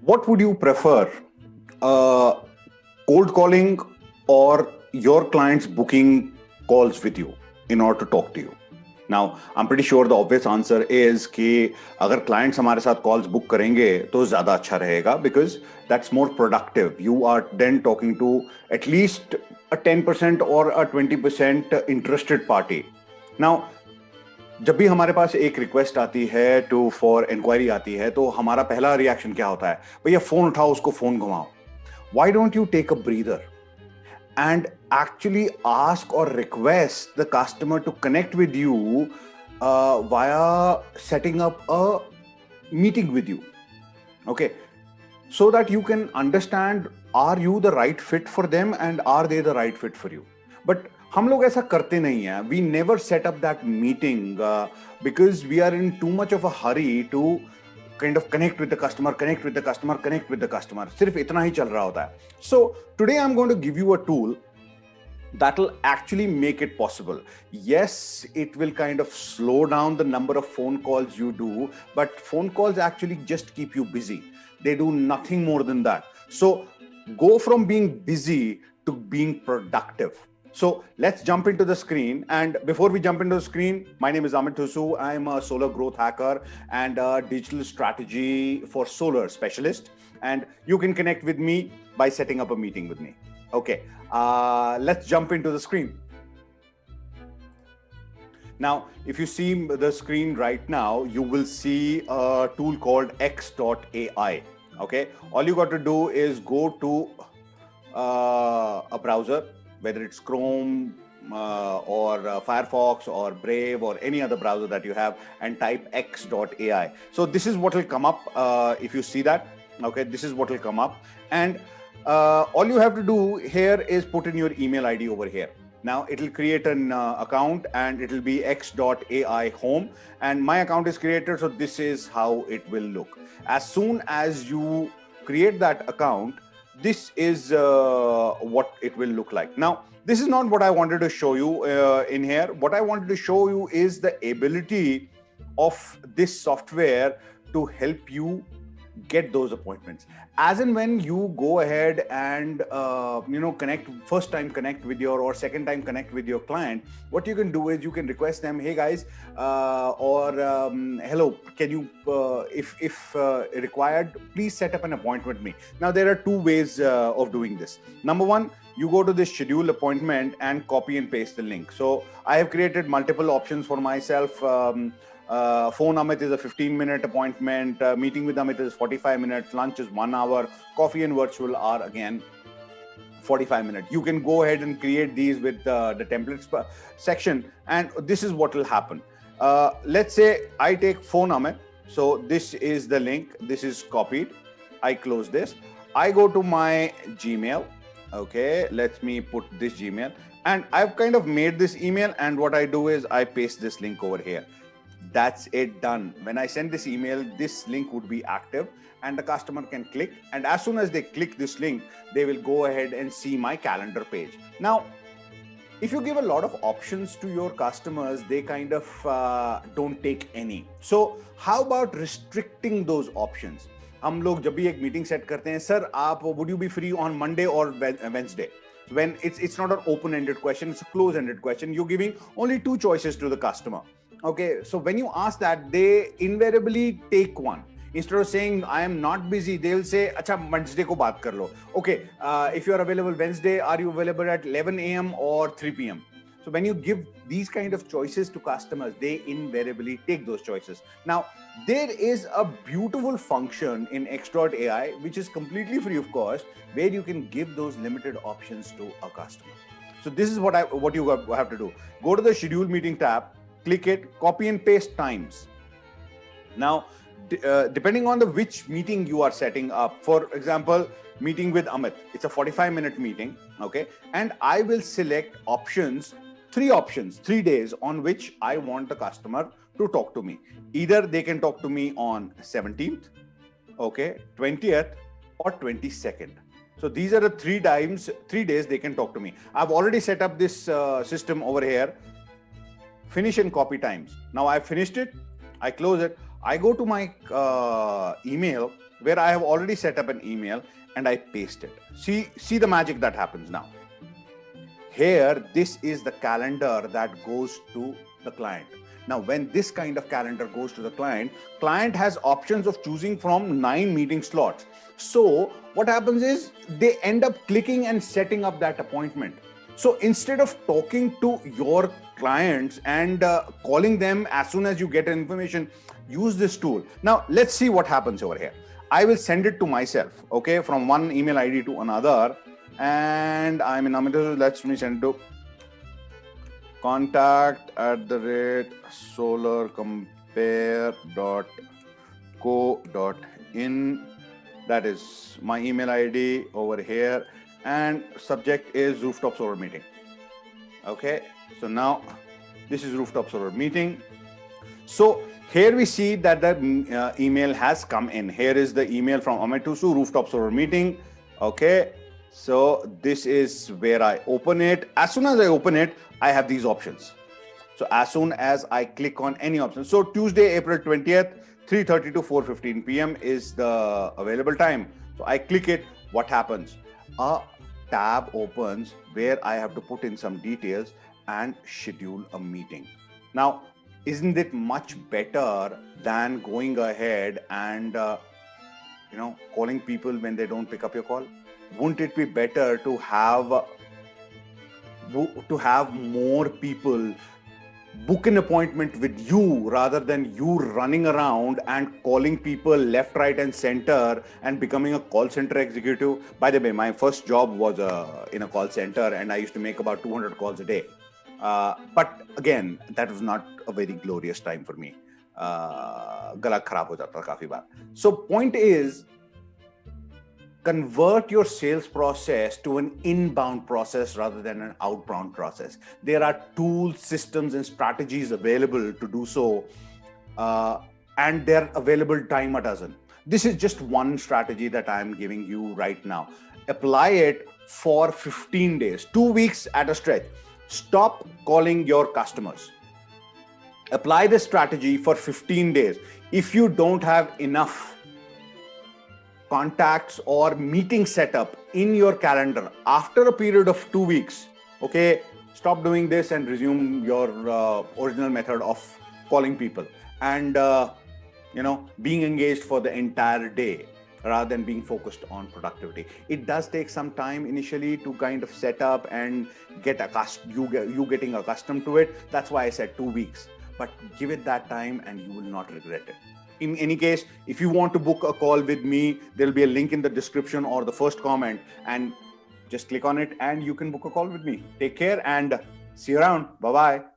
What would you prefer? Uh, Cold calling or your clients booking calls with you in order to talk to you? Now, I'm pretty sure the obvious answer is कि अगर clients हमारे साथ calls book करेंगे तो ज़्यादा अच्छा रहेगा because that's more productive. You are then talking to at least a 10% or a 20% interested party. Now, जब भी हमारे पास एक रिक्वेस्ट आती है टू फॉर इंक्वायरी आती है तो हमारा पहला रिएक्शन क्या होता है? भैया फोन उठाओ, उसको फोन घुमाओ. Why don't you take a breather and actually ask or request the customer to connect with you via setting up a meeting with you? Okay, so that you can understand, are you the right fit for them and are they the right fit for you? But हम लोग ऐसा करते नहीं हैं. We never set up that meeting because we are in too much of a hurry to kind of connect with the customer, connect with the customer, connect with the customer. सिर्फ इतना ही चल रहा होता है. So today I'm going to give you a tool that will actually make it possible. Yes, it will kind of slow down the number of phone calls you do, but phone calls actually just keep you busy. They do nothing more than that. So go from being busy to being productive. So let's jump into the screen. And before we jump into the screen, my name is Amit Husu. I'm a solar growth hacker and a digital strategy for solar specialist. And you can connect with me by setting up a meeting with me. Okay, let's jump into the screen. Now, if you see the screen right now, you will see a tool called X.AI. Okay, all you got to do is go to a browser, whether it's Chrome or Firefox or Brave or any other browser that you have, and type X.AI. So this is what will come up if you see that. Okay, this is what will come up, and all you have to do here is put in your email ID over here. Now it will create an account and it will be X.AI home, and my account is created, so this is how it will look. As soon as you create that account, this is what it will look like. Now, this is not what I wanted to show you in here. What I wanted to show you is the ability of this software to help you get those appointments. As and when you go ahead and connect, first time connect with your, or second time connect with your client, what you can do is you can request them, hey guys, or hello, can you if required, please set up an appointment with me. Now there are two ways of doing this. Number one, you go to this schedule appointment and copy and paste the link. So I have created multiple options for myself. Phone Amit is a 15-minute appointment. Meeting with Amit is 45 minutes. Lunch is 1 hour. Coffee and virtual are again 45 minutes. You can go ahead and create these with the templates section, and this is what will happen. Let's say I take Phone Amit. So this is the link. This is copied. I close this. I go to my Gmail. Okay, let me put this Gmail, and I've kind of made this email, and what I do is I paste this link over here. That's it, done. When I send this email, this link would be active and the customer can click, and as soon as they click this link, they will go ahead and see my calendar page. Now, if you give a lot of options to your customers, they kind of don't take any. So how about restricting those options? हम लोग जब भी एक meeting set करते हैं, sir आप would you be free on Monday or Wednesday? When it's not an open-ended question, it's a close-ended question. You're giving only two choices to the customer. Okay, so when you ask that, they invariably take one. Instead of saying I am not busy, they'll say, "Acha, Wednesday ko baat kar lo." Okay, if you are available Wednesday, are you available at 11 a.m. or 3 p.m.? So when you give these kind of choices to customers, they invariably take those choices. Now, there is a beautiful function in X.AI, which is completely free of cost, where you can give those limited options to a customer. So this is what you have to do. Go to the schedule meeting tab, click it, copy and paste times. Now, depending on which meeting you are setting up, for example, meeting with Amit, it's a 45-minute meeting, okay? And I will select three days on which I want the customer to talk to me. Either they can talk to me on 17th, okay, 20th, or 22nd. So these are the 3 days they can talk to me. I've already set up this system over here. Finish and copy times. Now I finished it. I close it. I go to my email where I have already set up an email and I paste it. See the magic that happens now. Here, this is the calendar that goes to the client. Now, when this kind of calendar goes to the client has options of choosing from 9 meeting slots. So what happens is they end up clicking and setting up that appointment. So instead of talking to your clients and calling them as soon as you get information, use this tool. Now, let's see what happens over here. I will send it to myself, okay, from one email ID to another. And I'm in Amazon. Let's me send to contact@solarcompare.co.in. That is my email ID over here, and subject is rooftop solar meeting. Okay, so now this is rooftop solar meeting. So here we see that the email has come in. Here is the email from Amit Tusu, rooftop solar meeting. Okay, so this is where I open it. As soon as I open it, I have these options. So as soon as I click on any option, so Tuesday, April 20th, 3:30 to 4:15 p.m. is the available time. So I click it. What happens? A tab opens where I have to put in some details and schedule a meeting. Now, isn't it much better than going ahead and calling people when they don't pick up your call? Wouldn't it be better to have more people book an appointment with you rather than you running around and calling people left, right, and center and becoming a call center executive? By the way, my first job was in a call center, and I used to make about 200 calls a day. But again, that was not a very glorious time for me. Gala kharab ho jata kafi baar. So point is, convert your sales process to an inbound process rather than an outbound process. There are tools, systems, and strategies available to do so, and they're available dime a dozen. This is just one strategy that I'm giving you right now. Apply it for 15 days, 2 weeks at a stretch. Stop calling your customers. Apply this strategy for 15 days. If you don't have enough contacts or meeting setup in your calendar after a period of 2 weeks, okay, stop doing this and resume your original method of calling people and being engaged for the entire day rather than being focused on productivity. It does take some time initially to kind of set up and get you getting accustomed to it. That's why I said 2 weeks, but give it that time and you will not regret it. In any case, if you want to book a call with me, there'll be a link in the description or the first comment, and just click on it and you can book a call with me. Take care and see you around. Bye-bye.